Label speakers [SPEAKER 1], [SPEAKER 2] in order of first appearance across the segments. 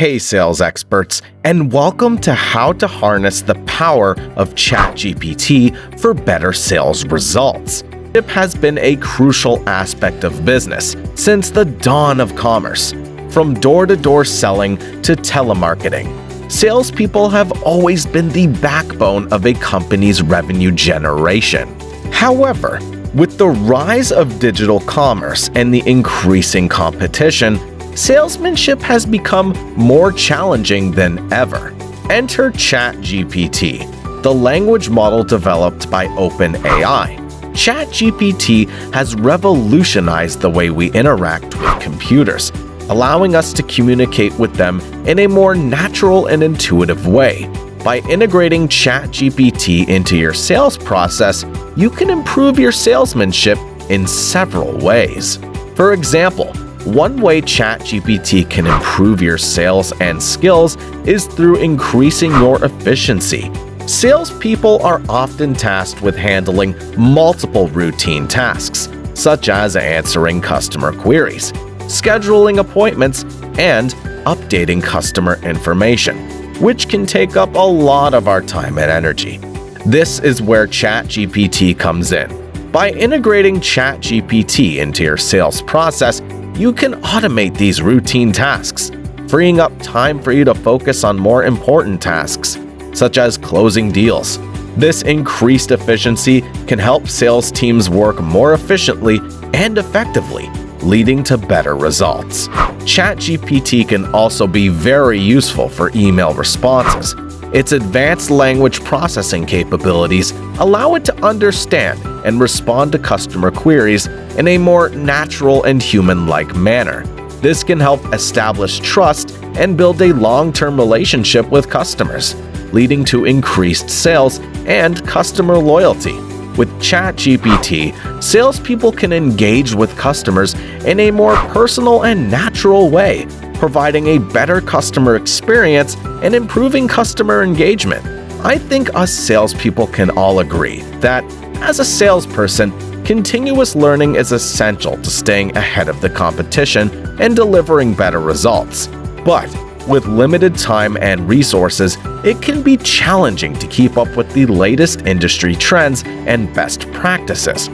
[SPEAKER 1] Hey sales experts, and welcome to how to harness the power of ChatGPT for better sales results. It has been a crucial aspect of business since the dawn of commerce. From door-to-door selling to telemarketing, salespeople have always been the backbone of a company's revenue generation. However, with the rise of digital commerce and the increasing competition, salesmanship has become more challenging than ever. Enter ChatGPT, the language model developed by OpenAI. ChatGPT has revolutionized the way we interact with computers, allowing us to communicate with them in a more natural and intuitive way. By integrating ChatGPT into your sales process, you can improve your salesmanship in several ways. For example, one way ChatGPT can improve your sales and skills is through increasing your efficiency. Salespeople are often tasked with handling multiple routine tasks, such as answering customer queries, scheduling appointments, and updating customer information, which can take up a lot of our time and energy. This is where ChatGPT comes in. By integrating ChatGPT into your sales process, you can automate these routine tasks, freeing up time for you to focus on more important tasks, such as closing deals. This increased efficiency can help sales teams work more efficiently and effectively, leading to better results. ChatGPT can also be very useful for email responses. Its advanced language processing capabilities allow it to understand and respond to customer queries in a more natural and human-like manner. This can help establish trust and build a long-term relationship with customers, leading to increased sales and customer loyalty. With ChatGPT, salespeople can engage with customers in a more personal and natural way, providing a better customer experience and improving customer engagement. I think us salespeople can all agree that, as a salesperson, continuous learning is essential to staying ahead of the competition and delivering better results. But with limited time and resources, it can be challenging to keep up with the latest industry trends and best practices.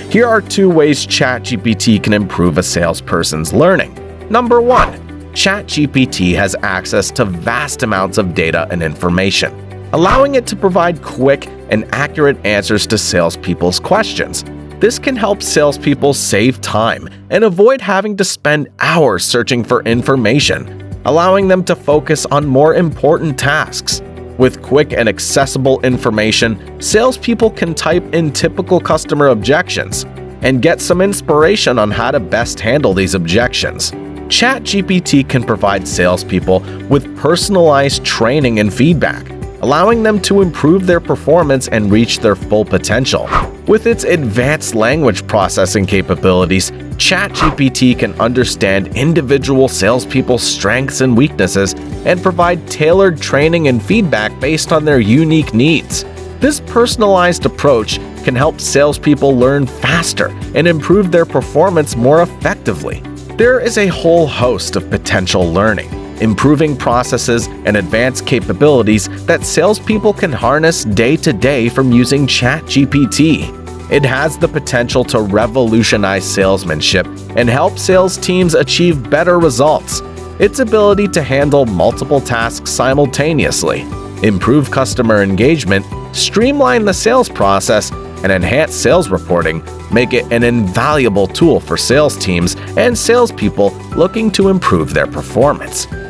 [SPEAKER 1] Here are 2 ways ChatGPT can improve a salesperson's learning. Number 1. ChatGPT has access to vast amounts of data and information, allowing it to provide quick and accurate answers to salespeople's questions. This can help salespeople save time and avoid having to spend hours searching for information, allowing them to focus on more important tasks. With quick and accessible information, salespeople can type in typical customer objections and get some inspiration on how to best handle these objections. ChatGPT can provide salespeople with personalized training and feedback, allowing them to improve their performance and reach their full potential. With its advanced language processing capabilities, ChatGPT can understand individual salespeople's strengths and weaknesses and provide tailored training and feedback based on their unique needs. This personalized approach can help salespeople learn faster and improve their performance more effectively. There is a whole host of potential learning, improving processes, and advanced capabilities that salespeople can harness day to day from using ChatGPT. It has the potential to revolutionize salesmanship and help sales teams achieve better results. Its ability to handle multiple tasks simultaneously, improve customer engagement, streamline the sales process, and enhance sales reporting make it an invaluable tool for sales teams and salespeople looking to improve their performance.